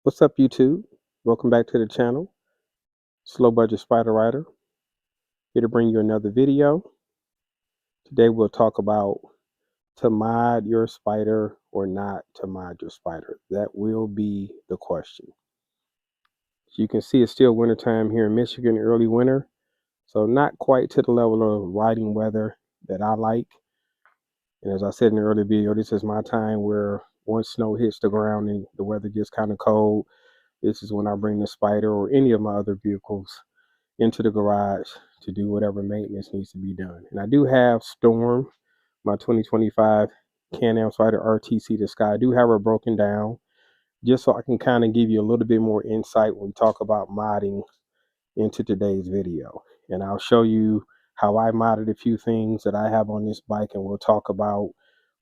What's up, YouTube? Welcome back to the channel. Slow Budget Spider Rider here to bring you another video. Today we'll talk about to mod your spider or not to mod your spider. That will be the question. As you can see, it's still wintertime here in Michigan, early winter. So not quite to the level of riding weather that I like. And as I said in the earlier video, this is my time where once snow hits the ground and the weather gets kind of cold, this is when I bring the Spider or any of my other vehicles into the garage to do whatever maintenance needs to be done. And I do have Storm, my 2025 Cam-Spyder RTC to Sky. I do have her broken down just so I can kind of give you a little bit more insight when we talk about modding into today's video. And I'll show you how I modded a few things that I have on this bike, and we'll talk about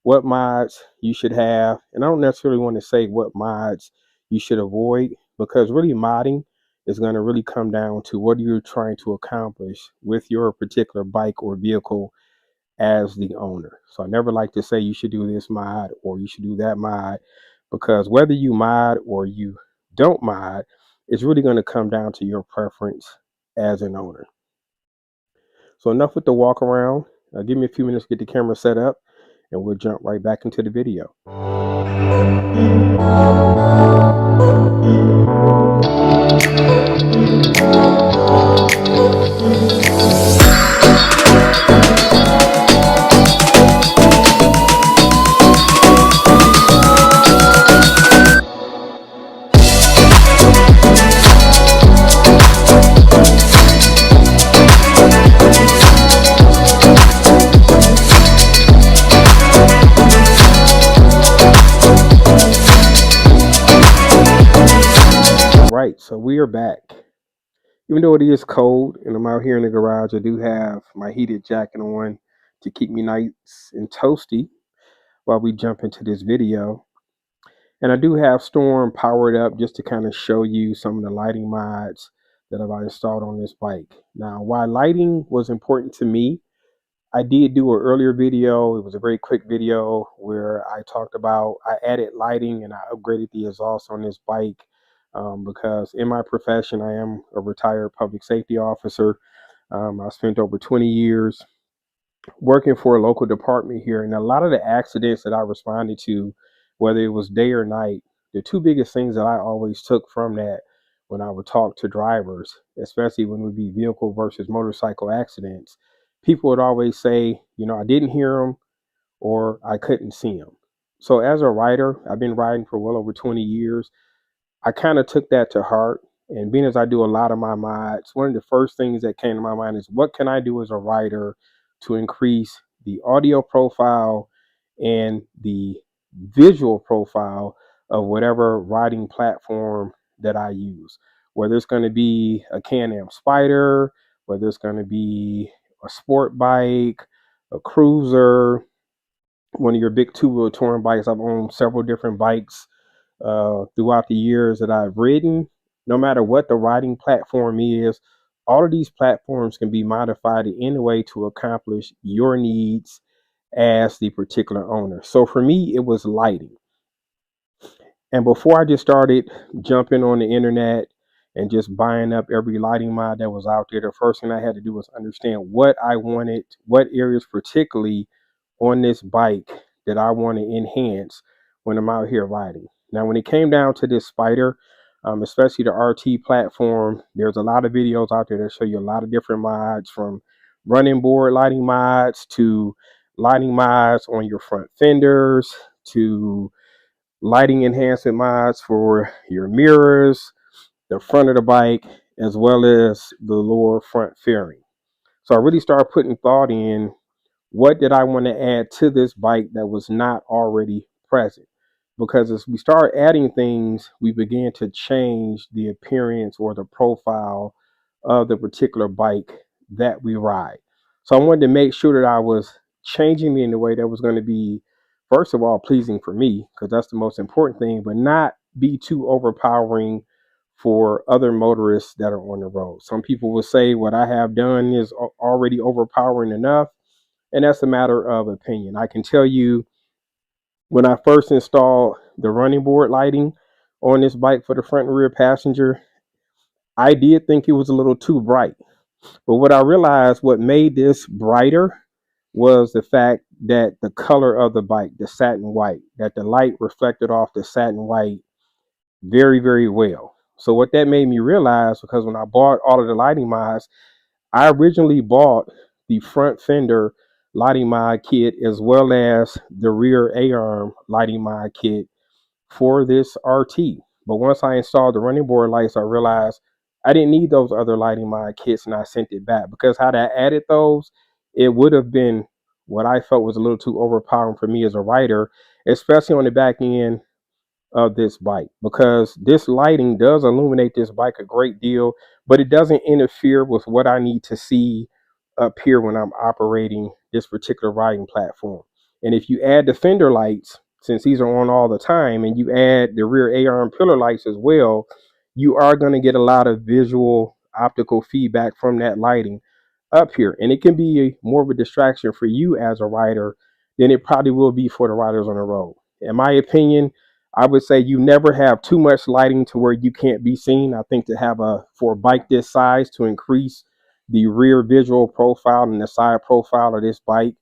what mods you should have. And I don't necessarily want to say what mods you should avoid, because really modding is going to really come down to what you're trying to accomplish with your particular bike or vehicle as the owner. So I never like to say you should do this mod or you should do that mod, because whether you mod or you don't mod, it's really going to come down to your preference as an owner. So enough with the walk around. Give me a few minutes to get the camera set up and we'll jump right back into the video. Right, so we are back. Even though it is cold and I'm out here in the garage, I do have my heated jacket on to keep me nice and toasty while we jump into this video. And I do have Storm powered up just to kind of show you some of the lighting mods that I've installed on this bike. Now, why lighting was important to me, I did do an earlier video. It was a very quick video where I talked about, I added lighting and I upgraded the exhaust on this bike because in my profession, I am a retired public safety officer. I spent over 20 years working for a local department here, and a lot of the accidents that I responded to, whether it was day or night, the two biggest things that I always took from that when I would talk to drivers, especially when it would be vehicle versus motorcycle accidents, people would always say, I didn't hear them or I couldn't see them. So as a rider, I've been riding for well over 20 years. I kind of took that to heart. And being as I do a lot of my mods, one of the first things that came to my mind is what can I do as a rider to increase the audio profile and the visual profile of whatever riding platform that I use, whether it's going to be a Can-Am Spyder, whether it's going to be a sport bike, a cruiser, one of your big two-wheel touring bikes. I've owned several different bikes throughout the years that I've ridden. No matter what the riding platform is, all of these platforms can be modified in any way to accomplish your needs as the particular owner. So for me, it was lighting. And before I just started jumping on the internet and just buying up every lighting mod that was out there, the first thing I had to do was understand what I wanted, what areas particularly on this bike that I want to enhance when I'm out here riding. Now, when it came down to this Spider, especially the RT platform, there's a lot of videos out there that show you a lot of different mods, from running board lighting mods to lighting mods on your front fenders to lighting enhancement mods for your mirrors, the front of the bike, as well as the lower front fairing. So I really started putting thought in what did I want to add to this bike that was not already present. Because as we start adding things, we began to change the appearance or the profile of the particular bike that we ride. So I wanted to make sure that I was changing me in a way that was going to be, first of all, pleasing for me, because that's the most important thing, but not be too overpowering for other motorists that are on the road. Some people will say what I have done is already overpowering enough, and that's a matter of opinion. I can tell you, when I first installed the running board lighting, on this bike for the front and rear passenger, I did think it was a little too bright. But what I realized, what made this brighter was the fact that the color of the bike, the satin white, that the light reflected off the satin white very, very well. So what that made me realize, because when I bought all of the lighting mods, I originally bought the front fender lighting mod kit as well as the rear A-arm lighting mod kit for this RT. But once I installed the running board lights, I realized I didn't need those other lighting mod kits, and I sent it back because had I added those, it would have been what I felt was a little too overpowering for me as a rider, especially on the back end of this bike, because this lighting does illuminate this bike a great deal, but it doesn't interfere with what I need to see up here when I'm operating this particular riding platform. And if you add the fender lights, since these are on all the time, and you add the rear A-arm pillar lights as well, you are going to get a lot of visual optical feedback from that lighting up here. And it can be more of a distraction for you as a rider than it probably will be for the riders on the road. In my opinion, I would say you never have too much lighting to where you can't be seen. I think to have for a bike this size, to increase the rear visual profile and the side profile of this bike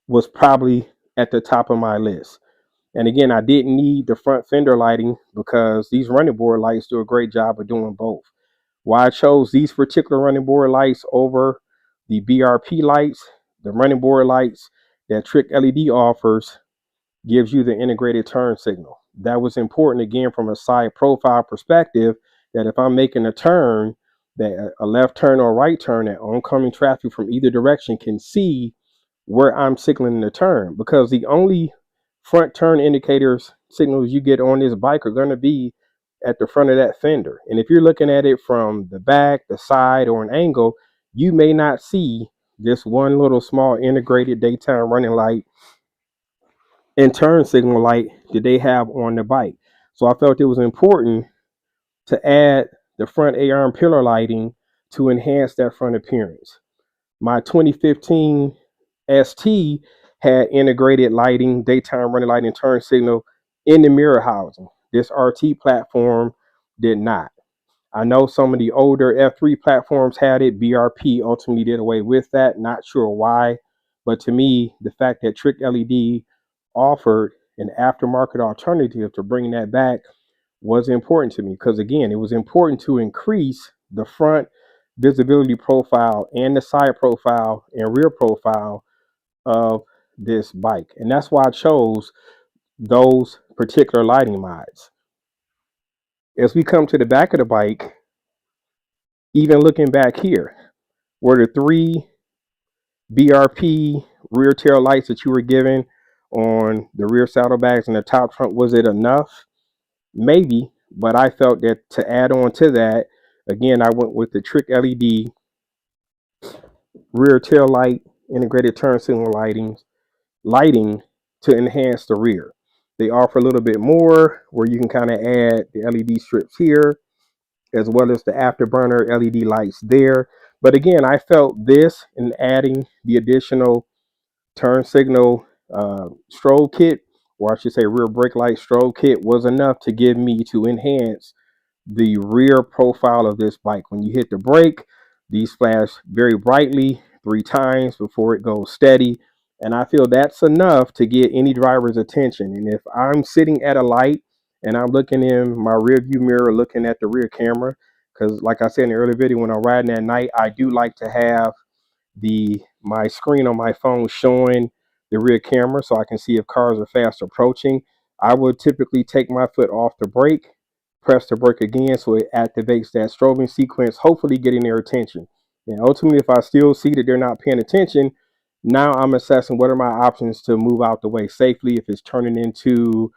was probably at the top of my list. And again, I didn't need the front fender lighting because these running board lights do a great job of doing both. Why I chose these particular running board lights over the BRP lights, the running board lights that Trick LED offers gives you the integrated turn signal. That was important again from a side profile perspective, that if I'm making a turn, that a left turn or right turn, that oncoming traffic from either direction can see where I'm signaling the turn, because the only front turn indicators signals you get on this bike are going to be at the front of that fender. And if you're looking at it from the back, the side, or an angle, you may not see this one little small integrated daytime running light and turn signal light that they have on the bike. So I felt it was important to add the front A-arm pillar lighting to enhance that front appearance. My 2015 ST had integrated lighting, daytime running light, and turn signal in the mirror housing. This RT platform did not. I know some of the older F3 platforms had it. BRP ultimately did away with that. Not sure why. But to me, the fact that Trick LED offered an aftermarket alternative to bring that back was important to me, because again, it was important to increase the front visibility profile and the side profile and rear profile of this bike. And that's why I chose those particular lighting mods. As we come to the back of the bike, even looking back here, were the three BRP rear tail lights that you were given on the rear saddlebags and the top trunk, was it enough? Maybe, but I felt that to add on to that, again, I went with the Trick LED rear tail light, integrated turn signal lighting to enhance the rear. They offer a little bit more where you can kind of add the LED strips here, as well as the afterburner LED lights there. But again, I felt this, in adding the additional turn signal strobe kit, or I should say rear brake light strobe kit, was enough to give me to enhance the rear profile of this bike. When you hit the brake, these flash very brightly 3 times before it goes steady. And I feel that's enough to get any driver's attention. And if I'm sitting at a light and I'm looking in my rear view mirror, looking at the rear camera, because like I said in the earlier video, when I'm riding at night, I do like to have my screen on my phone showing the rear camera so I can see if cars are fast approaching. I would typically take my foot off the brake, press the brake again so it activates that strobing sequence, hopefully getting their attention. And ultimately, if I still see that they're not paying attention, now I'm assessing what are my options to move out the way safely, if it's turning into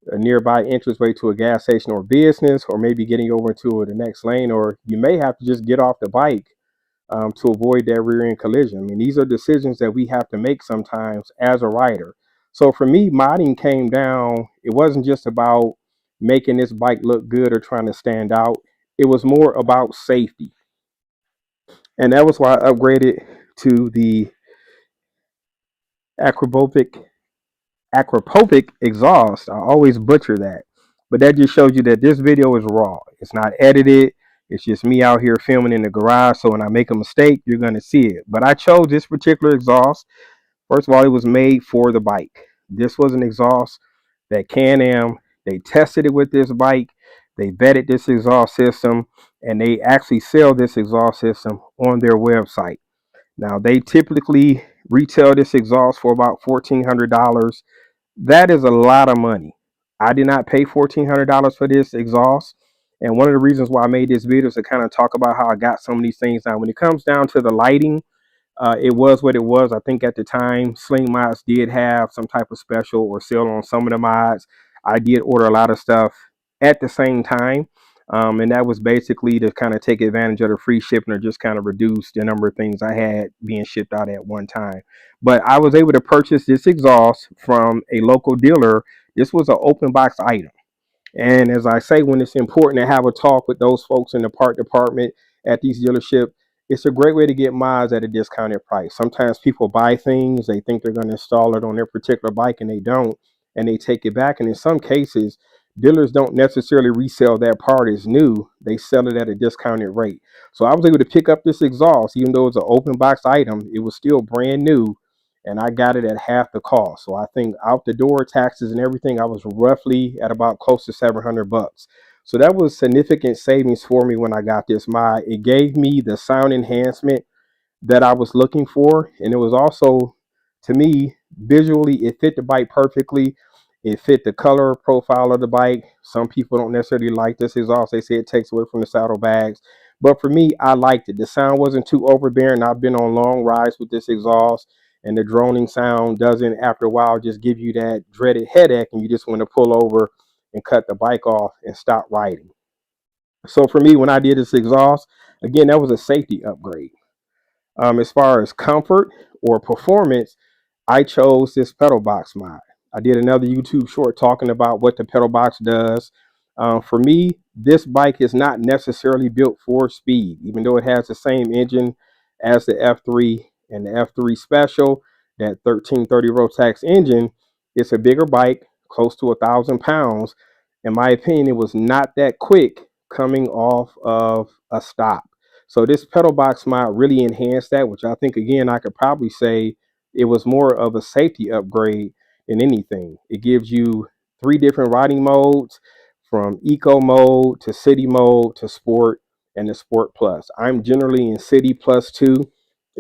a nearby entranceway to a gas station or business, or maybe getting over into the next lane, or you may have to just get off the bike to avoid that rear end collision. I mean, these are decisions that we have to make sometimes as a rider. So for me, modding came down, it wasn't just about making this bike look good or trying to stand out. It was more about safety. And that was why I upgraded to the acropovic exhaust. I always butcher that. But that just shows you that this video is raw. It's not edited. It's just me out here filming in the garage. So when I make a mistake, you're going to see it. But I chose this particular exhaust. First of all, it was made for the bike. This was an exhaust that Can-Am, they tested it with this bike. They vetted this exhaust system, and they actually sell this exhaust system on their website. Now, they typically retail this exhaust for about $1,400. That is a lot of money. I did not pay $1,400 for this exhaust. And one of the reasons why I made this video is to kind of talk about how I got some of these things. Now, when it comes down to the lighting, it was what it was. I think at the time, Sling Mods did have some type of special or sale on some of the mods. I did order a lot of stuff at the same time. And that was basically to kind of take advantage of the free shipping or just kind of reduce the number of things I had being shipped out at one time. But I was able to purchase this exhaust from a local dealer. This was an open box item. And as I say, when it's important to have a talk with those folks in the part department at these dealerships, it's a great way to get miles at a discounted price. Sometimes people buy things, they think they're going to install it on their particular bike and they don't, and they take it back. And in some cases, dealers don't necessarily resell that part as new. They sell it at a discounted rate. So I was able to pick up this exhaust, even though it's an open box item, it was still brand new, and I got it at half the cost. So I think out the door, taxes and everything, I was roughly at about close to $700. So that was significant savings for me when I got this mod. It gave me the sound enhancement that I was looking for, and it was also, to me, visually, it fit the bike perfectly. It fit the color profile of the bike. Some people don't necessarily like this exhaust. They say it takes away from the saddlebags. But for me, I liked it. The sound wasn't too overbearing. I've been on long rides with this exhaust, and the droning sound doesn't, after a while, just give you that dreaded headache, and you just want to pull over and cut the bike off and stop riding. So for me, when I did this exhaust, again, that was a safety upgrade. As far as comfort or performance, I chose this pedal box mod. I did another YouTube short talking about what the pedal box does. For me, this bike is not necessarily built for speed, even though it has the same engine as the F3 and the F3 Special, that 1330 Rotax engine. It's a bigger bike, close to 1,000 pounds. In my opinion, it was not that quick coming off of a stop. So this pedal box mod really enhanced that, which I think, again, I could probably say it was more of a safety upgrade than anything. It gives you 3 different riding modes, from eco mode to city mode to sport and the sport plus. I'm generally in city plus 2.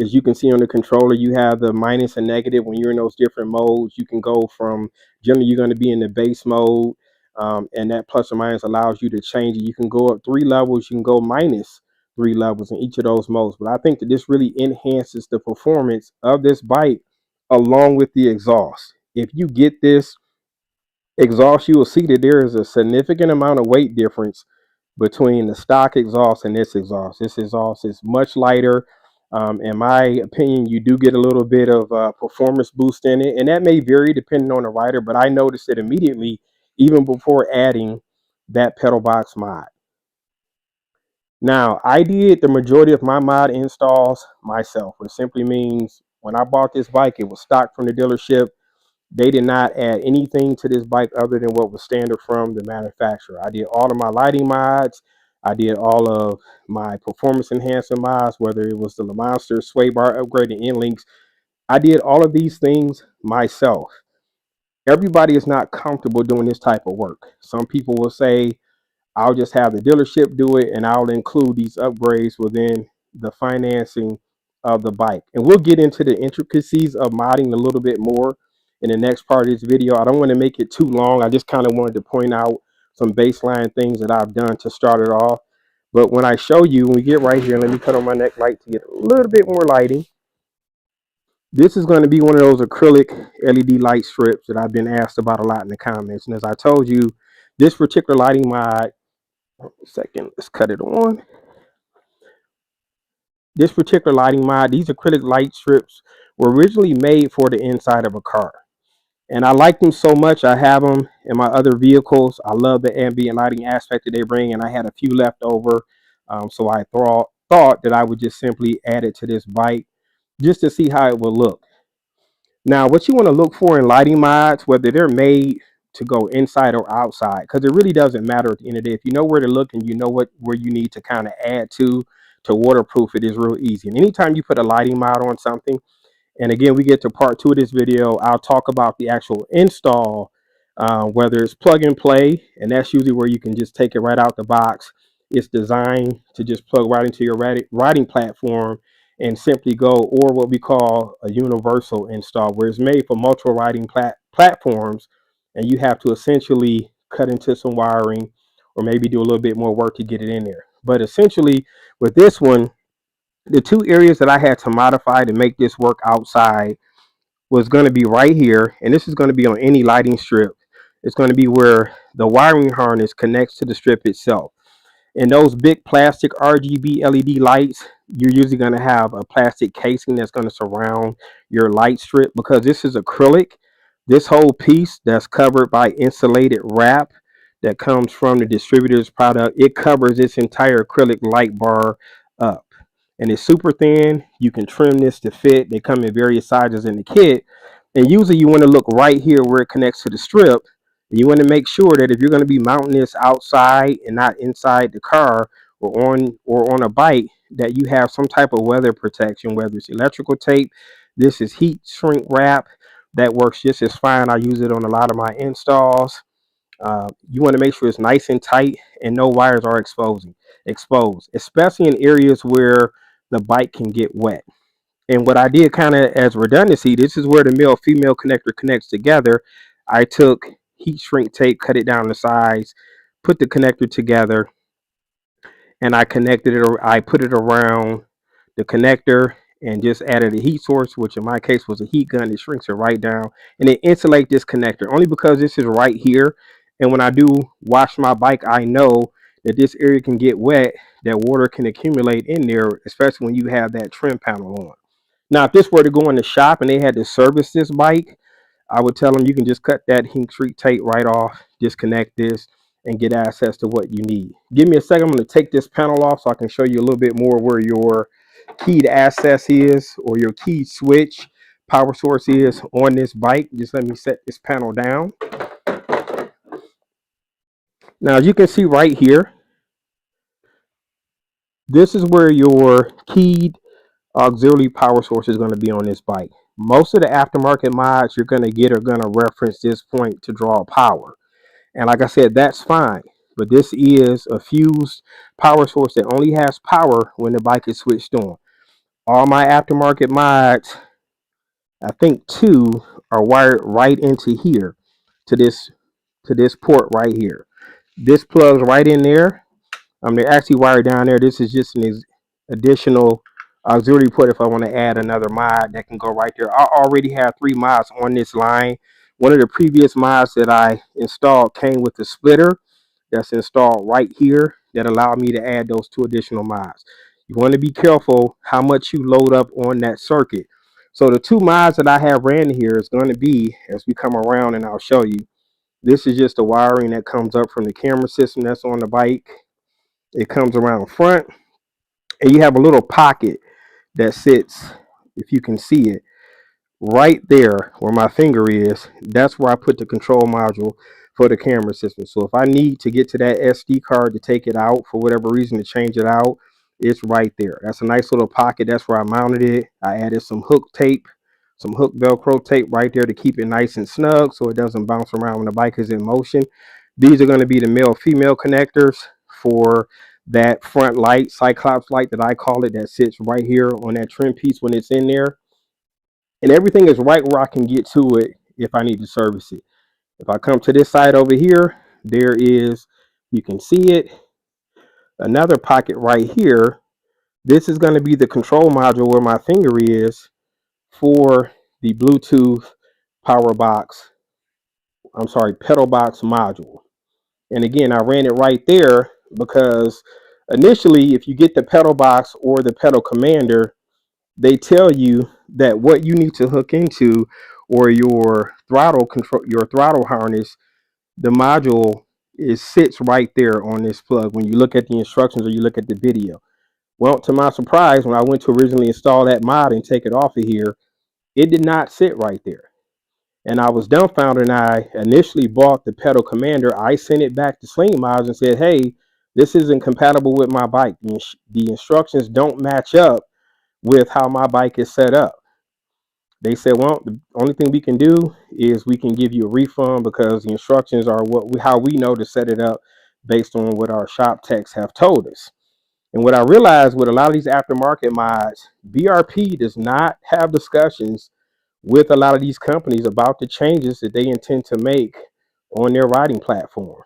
As you can see on the controller, you have the minus and negative. When you're in those different modes, you can go from, generally you're going to be in the base mode, and that plus or minus allows you to change it. You can go up 3 levels, you can go minus 3 levels in each of those modes. But I think that this really enhances the performance of this bike along with the exhaust. If you get this exhaust, you will see that there is a significant amount of weight difference between the stock exhaust and this exhaust. This exhaust is much lighter. In my opinion, you do get a little bit of performance boost in it, and that may vary depending on the rider, but I noticed it immediately, even before adding that pedal box mod. Now, I did the majority of my mod installs myself, which simply means when I bought this bike, it was stock from the dealership. They did not add anything to this bike other than what was standard from the manufacturer. I did all of my lighting mods. I did all of my performance enhancing mods, whether it was the Lamonster sway bar upgrade and end links. I did all of these things myself. Everybody is not comfortable doing this type of work. Some people will say, I'll just have the dealership do it, and I'll include these upgrades within the financing of the bike. And we'll get into the intricacies of modding a little bit more in the next part of this video. I don't want to make it too long. I just kind of wanted to point out some baseline things that I've done to start it off. But when I show you, when we get right here, let me cut on my neck light to get a little bit more lighting. This is going to be one of those acrylic LED light strips that I've been asked about a lot in the comments. And as I told you, this particular lighting mod, second, let's cut it on. This particular lighting mod, these acrylic light strips were originally made for the inside of a car, and I like them so much I have them in my other vehicles. I love the ambient lighting aspect that they bring, and I had a few left over, so I thought that I would just simply add it to this bike just to see how it will look. Now, what you want to look for in lighting mods, whether they're made to go inside or outside, because it really doesn't matter at the end of the day. If you know where to look and you know where you need to kind of add to waterproof, it is real easy. And anytime you put a lighting mod on something, and again, we get to part 2 of this video, I'll talk about the actual install, whether it's plug and play, and that's usually where you can just take it right out the box. It's designed to just plug right into your writing platform and simply go, or what we call a universal install, where it's made for multiple writing platforms, and you have to essentially cut into some wiring or maybe do a little bit more work to get it in there. But essentially, with this one, the 2 areas that I had to modify to make this work outside was going to be right here, and this is going to be on any lighting strip. It's going to be where the wiring harness connects to the strip itself. And those big plastic RGB LED lights, you're usually going to have a plastic casing that's going to surround your light strip, because this is acrylic. This whole piece that's covered by insulated wrap that comes from the distributor's product, it covers this entire acrylic light bar up. And it's super thin. You can trim this to fit. They come in various sizes in the kit. And usually you want to look right here where it connects to the strip. You want to make sure that if you're going to be mounting this outside and not inside the car or on a bike, that you have some type of weather protection, whether it's electrical tape. This is heat shrink wrap that works just as fine. I use it on a lot of my installs. You want to make sure it's nice and tight and no wires are exposed, especially in areas where the bike can get wet. And what I did kind of as redundancy, this is where the male female connector connects together. I took heat shrink tape, cut it down to size, put the connector together, and I connected it, or I put it around the connector and just added a heat source, which in my case was a heat gun. It shrinks it right down, and it insulate this connector only because this is right here. And when I do wash my bike, I know that this area can get wet, that water can accumulate in there, especially when you have that trim panel on. Now, if this were to go in the shop and they had to service this bike, I would tell them you can just cut that heat shrink tape right off, disconnect this, and get access to what you need. Give me a second. I'm going to take this panel off so I can show you a little bit more where your keyed access is, or your key switch power source is on this bike. Just let me set this panel down. Now, as you can see right here, this is where your keyed auxiliary power source is going to be on this bike. Most of the aftermarket mods you're going to get are going to reference this point to draw power. And like I said, that's fine. But this is a fused power source that only has power when the bike is switched on. All my aftermarket mods, I think 2, are wired right into here, to this port right here. This plugs right in there. They're actually wired down there. This is just an additional auxiliary port if I want to add another mod that can go right there. I already have 3 mods on this line. One of the previous mods that I installed came with a splitter that's installed right here that allowed me to add those 2 additional mods. You want to be careful how much you load up on that circuit. So the 2 mods that I have ran here is going to be, as we come around and I'll show you, this is just the wiring that comes up from the camera system that's on the bike. It comes around front, and you have a little pocket that sits, if you can see it, right there where my finger is. That's where I put the control module for the camera system. So if I need to get to that SD card to take it out for whatever reason, to change it out, it's right there. That's a nice little pocket. That's where I mounted it. I added some hook tape, some hook Velcro tape right there to keep it nice and snug so it doesn't bounce around when the bike is in motion. These are going to be the male female connectors for that front light, Cyclops light that I call it, that sits right here on that trim piece when it's in there. And everything is right where I can get to it if I need to service it. If I come to this side over here, there is, you can see it, another pocket right here. This is going to be the control module where my finger is for the Bluetooth power box, pedal box module. And again, I ran it right there because initially, if you get the pedal box or the pedal commander, they tell you that what you need to hook into, or your throttle control, your throttle harness, the module sits right there on this plug when you look at the instructions or you look at the video. Well, to my surprise, when I went to originally install that mod and take it off of here, it did not sit right there. And I was dumbfounded, and I initially bought the pedal commander. I sent it back to Sling Miles and said, hey, this isn't compatible with my bike. The instructions don't match up with how my bike is set up. They said, well, the only thing we can do is we can give you a refund because the instructions are how we know to set it up based on what our shop techs have told us. And what I realized with a lot of these aftermarket mods, BRP does not have discussions with a lot of these companies about the changes that they intend to make on their riding platform.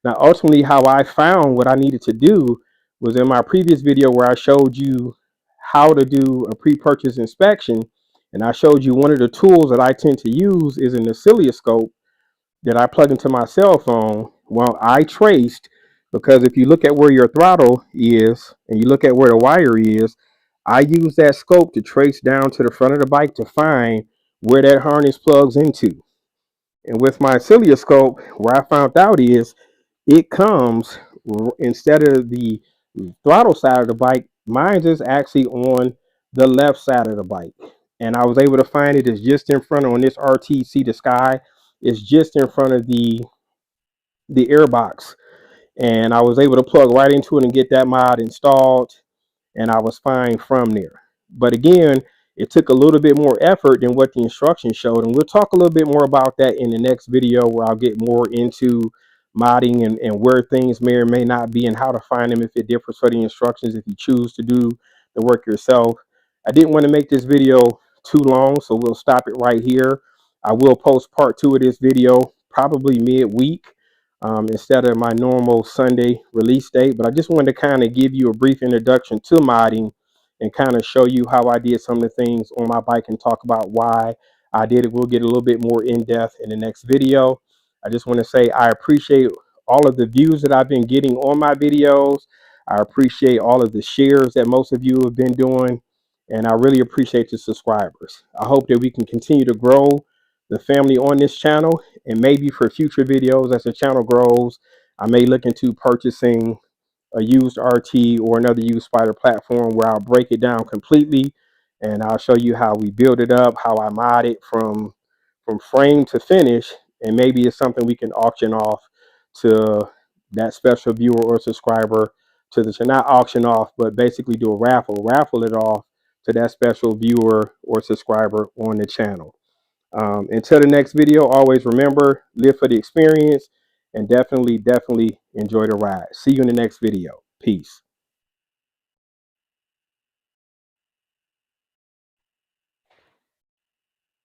Now, ultimately, how I found what I needed to do was in my previous video where I showed you how to do a pre-purchase inspection. And I showed you one of the tools that I tend to use is an oscilloscope that I plug into my cell phone. Well, I traced, because if you look at where your throttle is and you look at where the wire is, I use that scope to trace down to the front of the bike to find where that harness plugs into. And with my oscilloscope, where I found out is it comes, instead of the throttle side of the bike, mine is actually on the left side of the bike. And I was able to find it is just in front on this RTC the Sky. It's just in front of the air box. And I was able to plug right into it and get that mod installed, and I was fine from there. But again, it took a little bit more effort than what the instructions showed, and we'll talk a little bit more about that in the next video, where I'll get more into modding and where things may or may not be and how to find them if it differs for the instructions if you choose to do the work yourself. I didn't want to make this video too long, so we'll stop it right here. I will post part 2 of this video probably midweek, instead of my normal Sunday release date. But I just wanted to kind of give you a brief introduction to modding and kind of show you how I did some of the things on my bike and talk about why I did it. We'll get a little bit more in depth in the next video. I just want to say I appreciate all of the views that I've been getting on my videos. I appreciate all of the shares that most of you have been doing. And I really appreciate the subscribers. I hope that we can continue to grow the family on this channel, and maybe for future videos as the channel grows, I may look into purchasing a used RT or another used Spyder platform where I'll break it down completely and I'll show you how we build it up, how I mod it from frame to finish, and maybe it's something we can auction off to that special viewer or subscriber, to the, not auction off, but basically do a raffle it off to that special viewer or subscriber on the channel. Until the next video, always remember, live for the experience, and definitely enjoy the ride. See you in the next video. Peace.